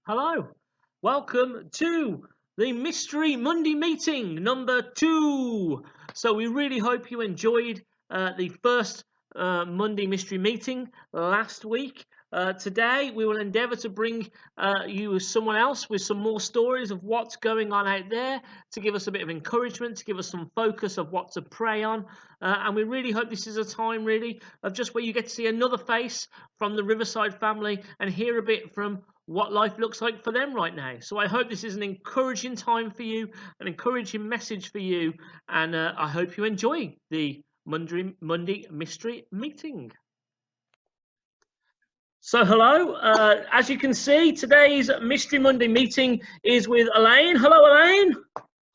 Hello, welcome to the Mystery Monday meeting number 2. So we really hope you enjoyed the first Monday mystery meeting last week. Today we will endeavour to bring you someone else with some more stories of what's going on out there, to give us a bit of encouragement, to give us some focus of what to pray on. And we really hope this is a time really of just where you get to see another face from the Riverside family and hear a bit from what life looks like for them right now. So I hope this is an encouraging time for you, an encouraging message for you, and I hope you enjoy the Monday mystery meeting. So hello, as you can see, today's Mystery Monday meeting is with Elaine. Hello, Elaine.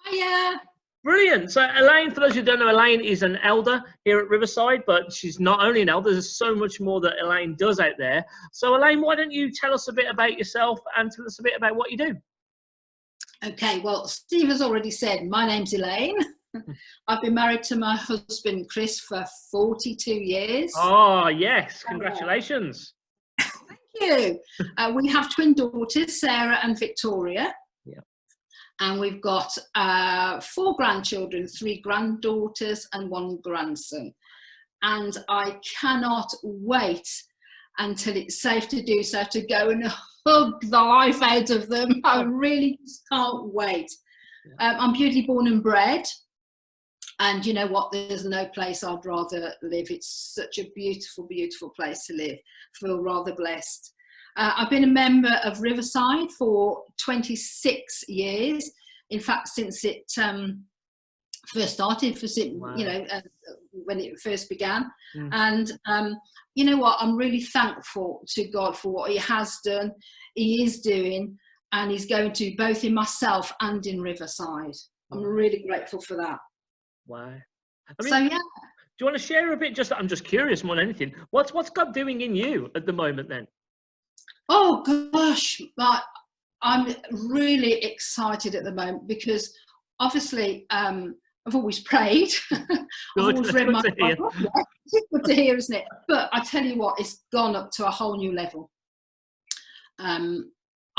Hiya. Brilliant. So Elaine, for those who don't know, Elaine is an elder here at Riverside, but she's not only an elder, there's so much more that Elaine does out there. So Elaine, why don't you tell us a bit about yourself and tell us a bit about what you do? Okay, well, Steve has already said, my name's Elaine. I've been married to my husband, Chris, for 42 years. Oh, yes. Congratulations. Thank you. We have twin daughters, Sarah and Victoria. Yeah. And we've got 4 grandchildren, 3 granddaughters and 1 grandson. And I cannot wait until it's safe to do so, to go and hug the life out of them. I really just can't wait. Yeah. I'm beauty born and bred. And you know what? There's no place I'd rather live. It's such a beautiful, beautiful place to live. I feel rather blessed. I've been a member of Riverside for 26 years. In fact, since it first started, Wow. When it first began. Mm. And you know what? I'm really thankful to God for what He has done, He is doing, and He's going to, both in myself and in Riverside. I'm really grateful for that. Wow. So yeah. Do you want to share a bit? I'm just curious more than anything. What's God doing in you at the moment then? Oh gosh, but I'm really excited at the moment because obviously I've always prayed. I've always read my Bible. It's good to hear, isn't it? But I tell you what, it's gone up to a whole new level.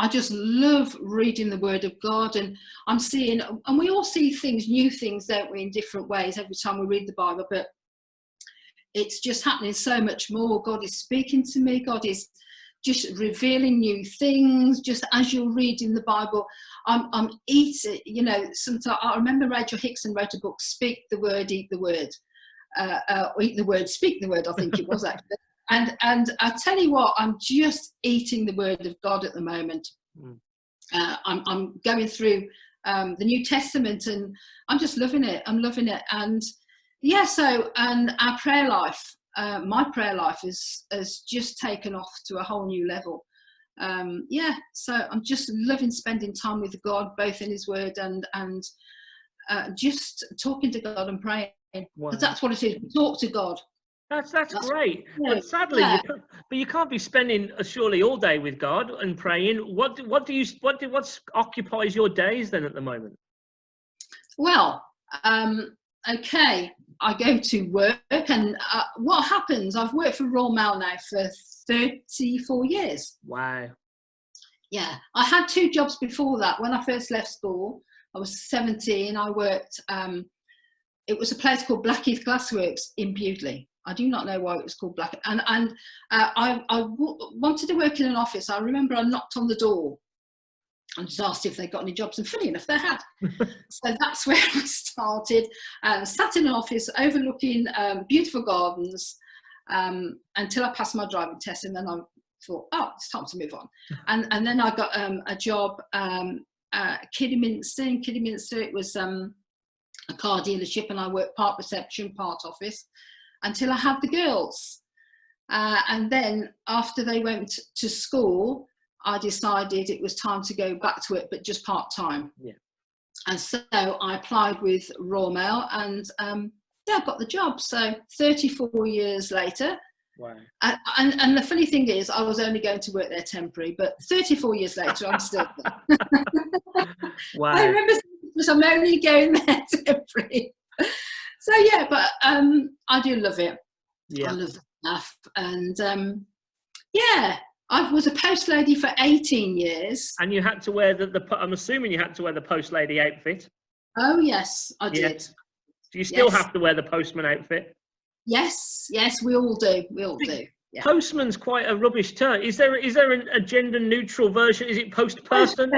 I just love reading the Word of God, and I'm seeing, and we all see things, new things, don't we, in different ways every time we read the Bible, but it's just happening so much more. God is speaking to me. God is just revealing new things. Just as you're reading the Bible, I'm eating, sometimes I remember Rachel Hickson wrote a book, Speak the Word, Eat the Word. Eat the Word, Speak the Word, I think it was actually. And I tell you what, I'm just eating the Word of God at the moment. I'm going through the New Testament, and I'm just loving it. I'm loving it. And yeah, and our prayer life, my prayer life has just taken off to a whole new level. So I'm just loving spending time with God, both in His Word and just talking to God and praying. Wow. Because that's what it is. We talk to God. That's great. But sadly, you can't be spending surely all day with God and praying. What occupies your days then at the moment? Well, okay, I go to work, and what happens? I've worked for Royal Mail now for 34 years. Wow. Yeah, I had 2 jobs before that. When I first left school, I was 17. I worked. It was a place called Blackheath Glassworks in Bewdley. I do not know why it was called Black. And I wanted to work in an office. I remember I knocked on the door and just asked if they got any jobs, and funny enough, they had. So that's where I started. Sat in an office overlooking beautiful gardens until I passed my driving test, and then I thought, oh, it's time to move on. And then I got a job Kidderminster. In Kidderminster, it was a car dealership, and I worked part reception, part office, until I had the girls. And then after they went to school, I decided it was time to go back to it, but just part-time. Yeah. And so I applied with Royal Mail, and I got the job. So 34 years later. Wow. And the funny thing is, I was only going to work there temporary, but 34 years later, I'm still there. Wow. I remember I'm only going there temporary. So yeah, but I do love it. Yeah. I love the stuff, and yeah, I was a post lady for 18 years. And you had to wear I'm assuming you had to wear the post lady outfit. Oh, yes, I Yeah. did. Do you still Yes. have to wear the postman outfit? Yes, we all do. We all do. Yeah. Postman's quite a rubbish term. Is there a gender neutral version? Is it post person?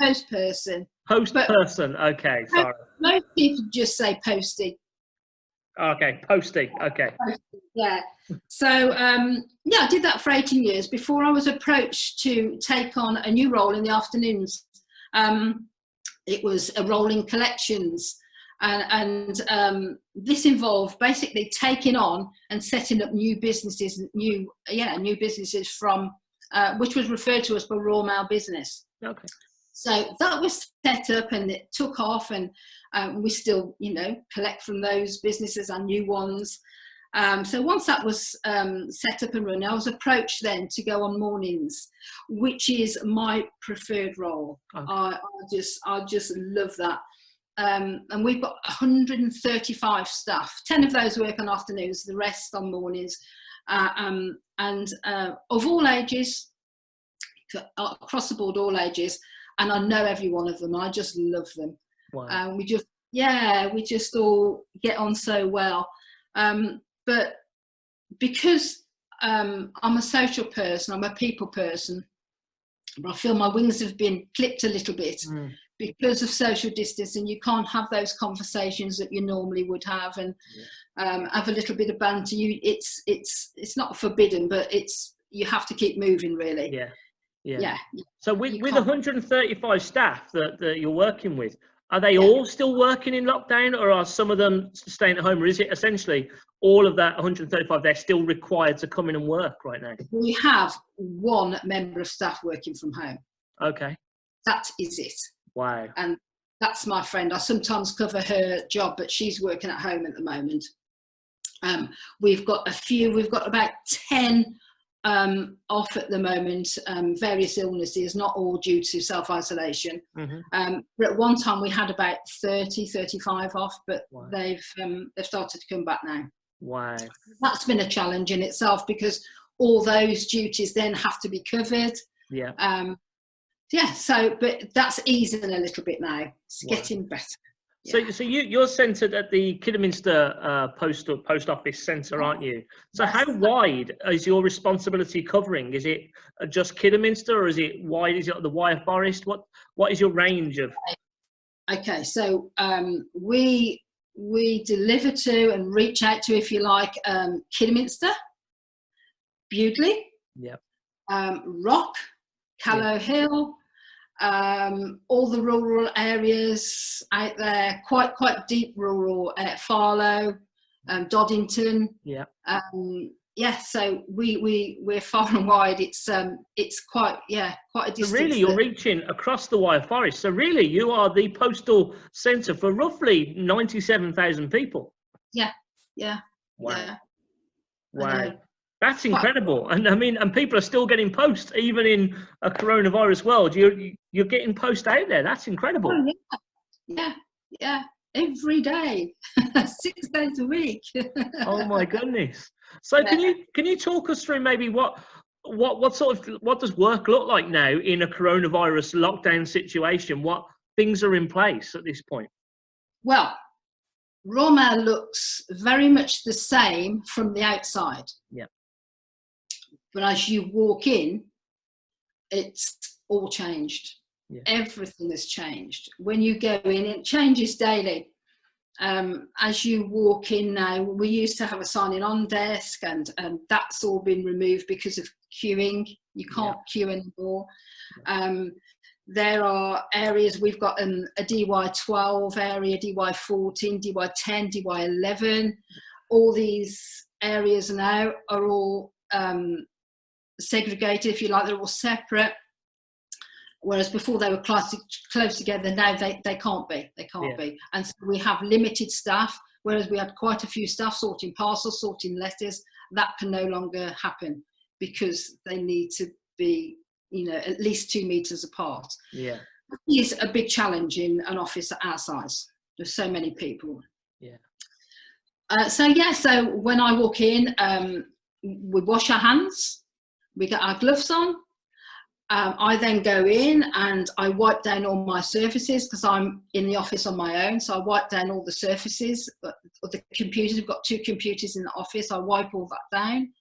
Post person. Post person. Okay, sorry. Most people just say postie. Okay, postie. Okay. Yeah. So I did that for 18 years before I was approached to take on a new role in the afternoons. It was a role in collections, and this involved basically taking on and setting up new businesses, new businesses from which was referred to as the Raw Mail business. Okay. So that was set up and it took off, and we still, collect from those businesses and new ones. So once that was set up and running, I was approached then to go on mornings, which is my preferred role. Okay. I just love that. And we've got 135 staff. 10 of those work on afternoons, the rest on mornings, and of all ages, across the board, all ages. And I know every one of them. I just love them. Wow. We just all get on so well. But because I'm a social person, I'm a people person, I feel my wings have been clipped a little bit because of social distancing. You can't have those conversations that you normally would have, and have a little bit of banter. It's not forbidden, but you have to keep moving, really. Yeah. So with 135 staff that you're working with, are they all still working in lockdown, or are some of them staying at home, or is it essentially all of that 135 they're still required to come in and work right now? We have one member of staff working from home. Okay. That is it. Wow. And that's my friend. I sometimes cover her job, but she's working at home at the moment. We've got about 10 off at the moment, various illnesses, not all due to self-isolation. Mm-hmm. But at one time we had about 35 off, but they've started to come back now. Wow. That's been a challenge in itself, because all those duties then have to be covered. But that's easing a little bit now. It's getting better. So you're centred at the Kidderminster Post Office Centre, aren't you? So how wide is your responsibility covering? Is it just Kidderminster, or is it wide? Is it the Wyre Forest? What is your range of? Okay, so we deliver to and reach out to, if you like, Kidderminster, Bewdley, Rock, Callow Hill. All the rural areas out there, quite deep rural, Farlow, Doddington. So we're far and wide. It's quite a distance. So really, you're reaching across the Wyre Forest. So really, you are the postal centre for roughly 97,000 people. Wow. That's incredible. And I mean, and people are still getting post, even in a coronavirus world. You're getting post out there. That's incredible. Oh, yeah. Every day, 6 days a week. Oh my goodness. So can you talk us through maybe what does work look like now in a coronavirus lockdown situation? What things are in place at this point? Well, Raw Mail looks very much the same from the outside. Yeah. But as you walk in, it's all changed. Yeah. Everything has changed. When you go in, it changes daily. As you walk in now, we used to have a signing on desk, and that's all been removed because of queuing. You can't queue anymore. There are areas, we've got a DY12 area, DY14, DY10, DY11. All these areas now are all segregated, if you like. They're all separate, whereas before they were close together. Now they can't be. And so we have limited staff, whereas we had quite a few staff sorting parcels, sorting letters. That can no longer happen because they need to be at least 2 meters apart. It is a big challenge in an office at our size. There's so many people. So when I walk in, we wash our hands. we get our gloves on. I then go in and I wipe down all my surfaces because I'm in the office on my own. So I wipe down all the surfaces, the computers. We've got 2 computers in the office. I wipe all that down.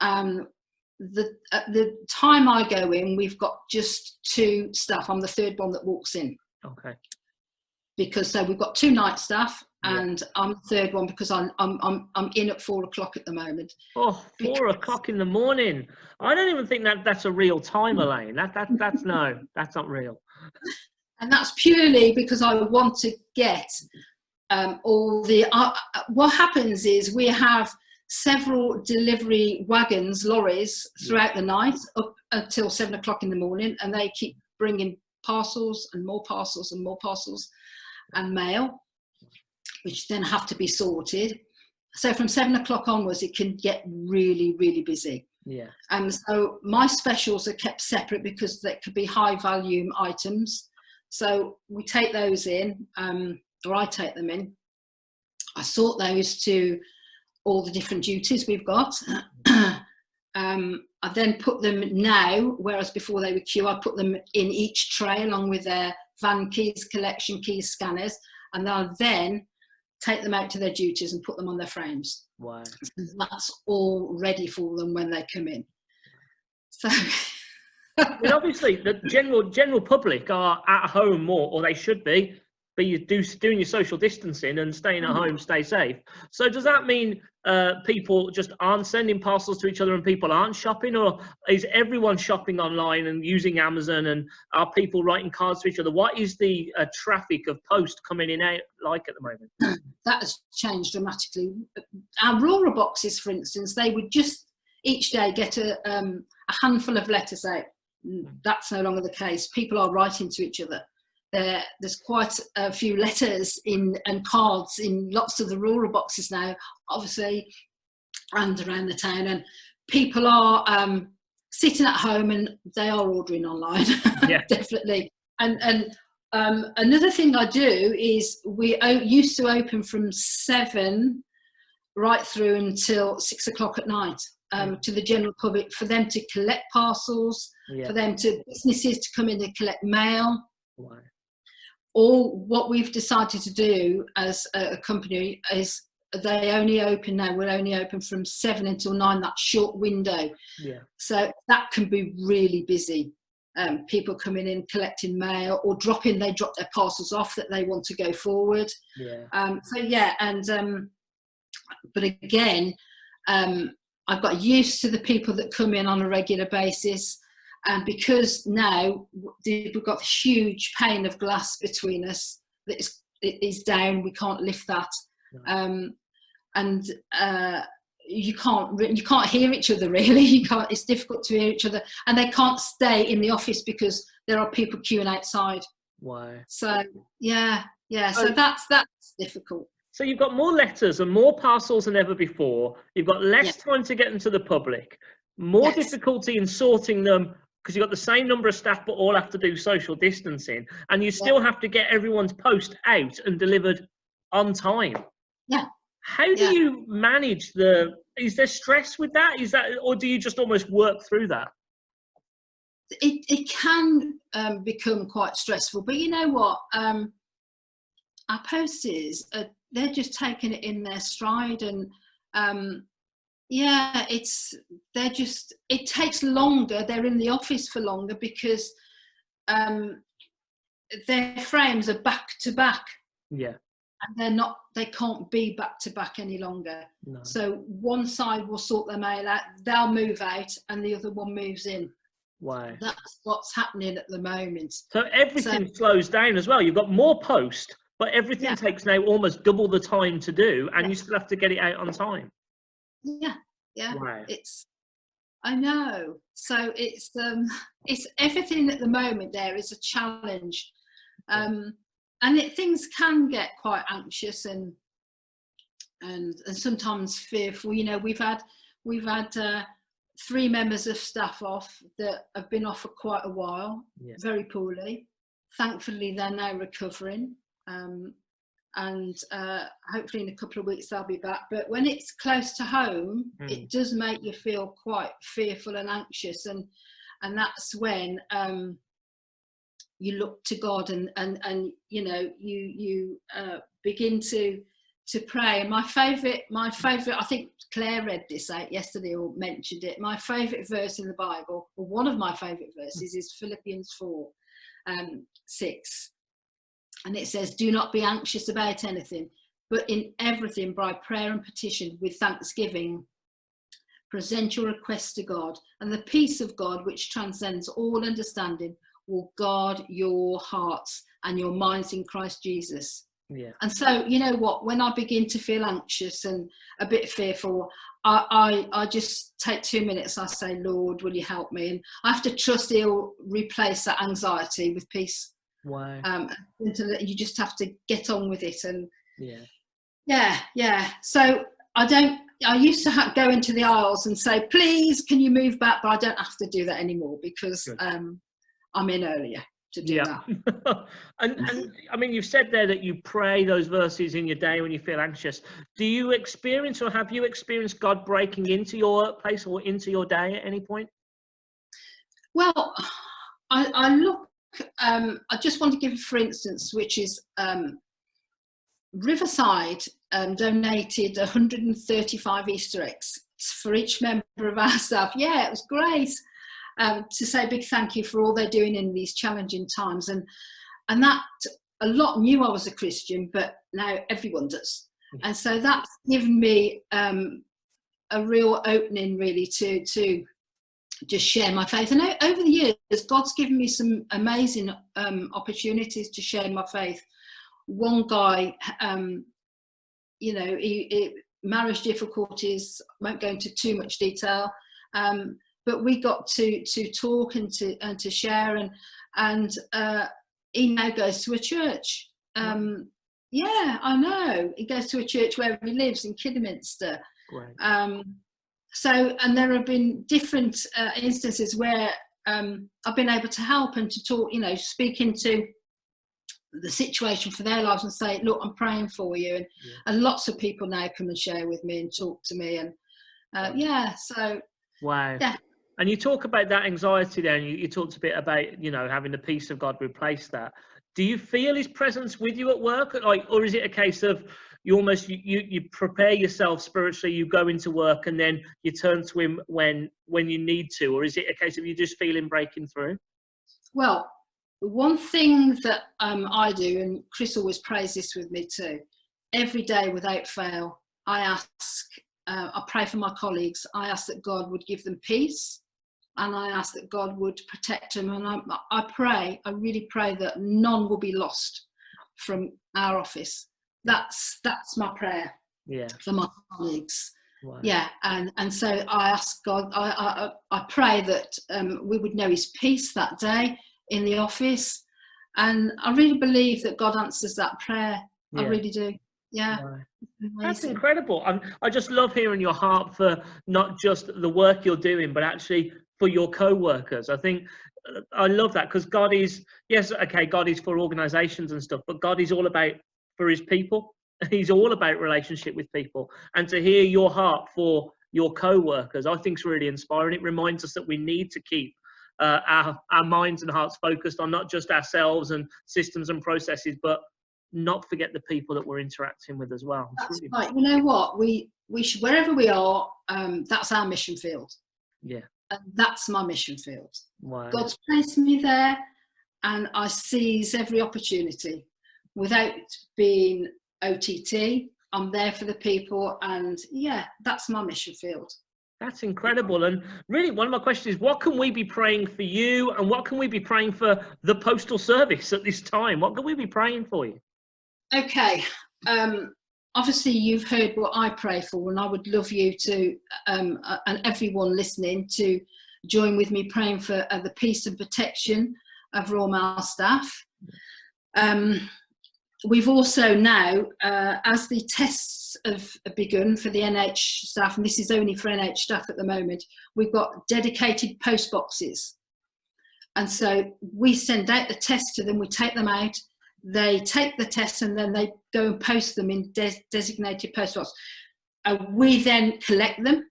At the time I go in, we've got just 2 staff. I'm the 3rd one that walks in. Okay. Because so we've got 2 night staff, and I'm the 3rd one because I'm in at 4 o'clock at the moment. Oh, 4 o'clock in the morning. I don't even think that's a real time, Elaine. That's not real. And that's purely because I want to get all the. What happens is we have several delivery wagons, lorries throughout the night up until 7 o'clock in the morning, and they keep bringing parcels and more parcels and more parcels and mail, which then have to be sorted. So from 7 o'clock onwards, it can get really, really busy. Yeah. And so my specials are kept separate because they could be high volume items. So we take those in, or I take them in. I sort those to all the different duties we've got. I then put them now, whereas before they were queue, I put them in each tray along with their van keys, collection keys, scanners, and I'll then take them out to their duties and put them on their frames. Wow. And that's all ready for them when they come in. So I mean, obviously the general public are at home more, or they should be, but you doing your social distancing and staying at home, stay safe. So does that mean people just aren't sending parcels to each other and people aren't shopping, or is everyone shopping online and using Amazon, and are people writing cards to each other? What is the traffic of post coming in out like at the moment? That has changed dramatically. Our rural boxes, for instance, they would just each day get a handful of letters out. That's no longer the case. People are writing to each other. There's quite a few letters and cards in lots of the rural boxes now, obviously, and around the town. And people are sitting at home and they are ordering online, definitely. And another thing I do is we used to open from 7 right through until 6 o'clock at night to the general public, for them to collect parcels, for them to businesses to come in and collect mail. Wow. Or what we've decided to do as a company is they only open now. We're only open from 7 until 9. That short window. Yeah. So that can be really busy. People coming in collecting mail or they drop their parcels off that they want to go forward. Yeah. But again, I've got used to the people that come in on a regular basis. And because now we've got a huge pane of glass between us that is down, we can't lift that, and you can't hear each other really. It's difficult to hear each other, and they can't stay in the office because there are people queuing outside. Wow. So yeah. So that's difficult. So you've got more letters and more parcels than ever before. You've got less time to get them to the public. More difficulty in sorting them, because you've got the same number of staff but all have to do social distancing, and you still have to get everyone's post out and delivered on time. Yeah. How do you manage is there stress with that? Or do you just almost work through that? It can become quite stressful, but you know what? Our posters, they're just taking it in their stride, and it takes longer. They're in the office for longer because their frames are back to back. Yeah. And they can't be back to back any longer. No. So one side will sort their mail out, they'll move out, and the other one moves in. Wow. That's what's happening at the moment. So everything slows down as well. You've got more post, but everything takes now almost double the time to do, and you still have to get it out on time. Yeah. Wow. I know. So it's everything at the moment. There is a challenge, and things can get quite anxious and sometimes fearful. You know, we've had 3 members of staff off that have been off for quite a while, very poorly. Thankfully, they're now recovering. and hopefully in a couple of weeks they'll be back. But when it's close to home, it does make you feel quite fearful and anxious, and that's when you look to God, and you know, you begin to pray. And my favourite, I think Claire read this out yesterday or mentioned it. My favourite verse in the Bible, or one of my favourite verses, is Philippians 4:6. And it says, "Do not be anxious about anything, but in everything by prayer and petition with thanksgiving, present your requests to God, and the peace of God, which transcends all understanding, will guard your hearts and your minds in Christ Jesus." Yeah. And so, you know what, when I begin to feel anxious and a bit fearful, I just take 2 minutes. I say, "Lord, will you help me?" And I have to trust He'll replace that anxiety with peace. Wow. You just have to get on with it. And yeah. So I used to go into the aisles and say, "Please, can you move back?" But I don't have to do that anymore, because I'm in earlier to do that. and I mean, you've said there that you pray those verses in your day when you feel anxious. Do you experience, or have you experienced God breaking into your workplace or into your day at any point? Well, I look. I just want to give, for instance, which is Riverside donated 135 Easter eggs for each member of our staff. Yeah, it was great. To say a big thank you for all they're doing in these challenging times, and that a lot knew I was a Christian, but now everyone does, and so that's given me a real opening, really, to just share my faith. And over the years, God's given me some amazing opportunities to share my faith. One guy, you know, he marriage difficulties, won't go into too much detail, but we got to talk and to share, and he now goes to a church. Yeah, I know. He goes to a church where he lives in Kidderminster. Right. So, and there have been different instances where I've been able to help and to talk, you know, speak into the situation for their lives and say, "Look, I'm praying for you." And lots of people now come and share with me and talk to me. And so. Wow. Yeah. And you talk about that anxiety there, and you talked a bit about, you know, having the peace of God replace that. Do you feel His presence with you at work? Like, or is it a case of you almost, you prepare yourself spiritually, you go into work, and then you turn to Him when you need to? Or is it a case of you just feeling breaking through? Well, one thing that I do, and Chris always prays this with me too, every day without fail, I pray for my colleagues. I ask that God would give them peace, and I ask that God would protect them. And I really pray that none will be lost from our office. That's my prayer for my colleagues. Wow. Yeah, and so I ask God, I pray that we would know His peace that day in the office, and I really believe that God answers that prayer. I really do. Yeah. Wow. That's incredible. I just love hearing your heart for not just the work you're doing, but actually for your co-workers. I think I love that, because God is, God is for organizations and stuff, but God is all about for His people. He's all about relationship with people. And to hear your heart for your co-workers, I think is really inspiring. It reminds us that we need to keep our minds and hearts focused on not just ourselves and systems and processes, but not forget the people that we're interacting with as well. That's really right. You know what? We should, wherever we are, that's our mission field. Yeah. And that's my mission field. Wow. God's placed me there, and I seize every opportunity without being OTT. I'm there for the people, and that's my mission field. That's incredible. And really, one of my questions is, what can we be praying for you, and what can we be praying for the Postal Service at this time? What can we be praying for you? Okay. Obviously, you've heard what I pray for, and I would love you to, and everyone listening, to join with me praying for the peace and protection of Royal Mail staff. We've also now, as the tests have begun for the NH staff, and this is only for NH staff at the moment, we've got dedicated post boxes. And so we send out the tests to them, we take them out, they take the tests and then they go and post them in designated post box. We then collect them,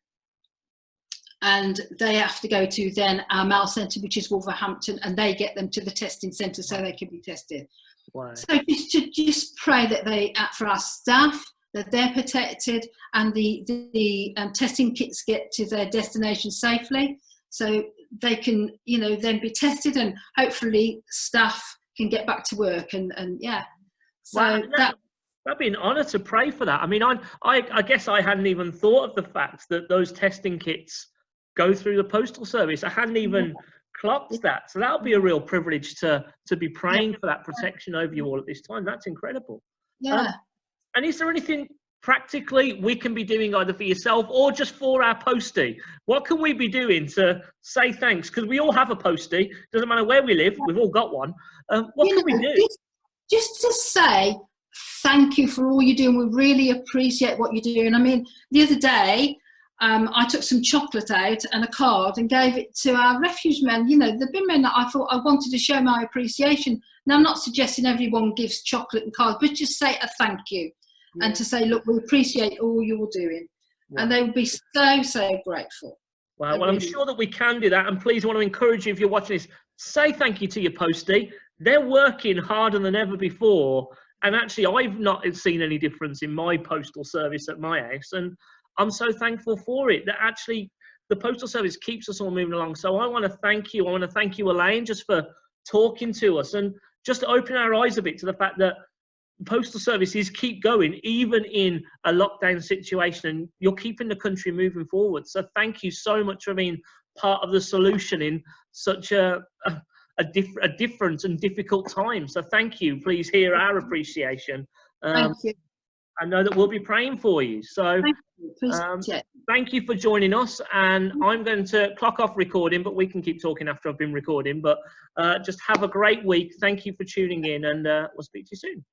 and they have to go to then our mail centre, which is Wolverhampton, and they get them to the testing centre so they can be tested. Wow. So just pray that for our staff, that they're protected, and the testing kits get to their destination safely, so they can, you know, then be tested, and hopefully staff can get back to work. And yeah, so wow, that'd be an honour to pray for that. I mean, I guess I hadn't even thought of the fact that those testing kits go through the postal service. I hadn't even clocked that. So that'll be a real privilege to be praying for that protection over you all at this time. That's incredible. Yeah. And is there anything practically we can be doing either for yourself or just for our postie? What can we be doing to say thanks? Because we all have a postie. Doesn't matter where we live. We've all got one. What can we do? Just to say thank you for all you're doing. We really appreciate what you're doing. I mean, the other day, I took some chocolate out and a card and gave it to our refuge men. You know, the bin men that I thought I wanted to show my appreciation. Now, I'm not suggesting everyone gives chocolate and cards, but just say a thank you. And to say, look, we appreciate all you're doing. Yeah. And they would be so, so grateful. Well, I'm sure that we can do that. And please, I want to encourage you, if you're watching this, say thank you to your postie. They're working harder than ever before. And actually, I've not seen any difference in my postal service at my house. And I'm so thankful for it, that actually the postal service keeps us all moving along. So I want to thank you. I want to thank you, Elaine, just for talking to us and just opening our eyes a bit to the fact that postal services keep going even in a lockdown situation, and you're keeping the country moving forward. So thank you so much for being part of the solution in such a different and difficult time. So thank you. Please hear our appreciation. Thank you. I know that we'll be praying for you. So thank you for joining us, and I'm going to clock off recording, but we can keep talking after I've been recording. But just have a great week. Thank you for tuning in, and we'll speak to you soon.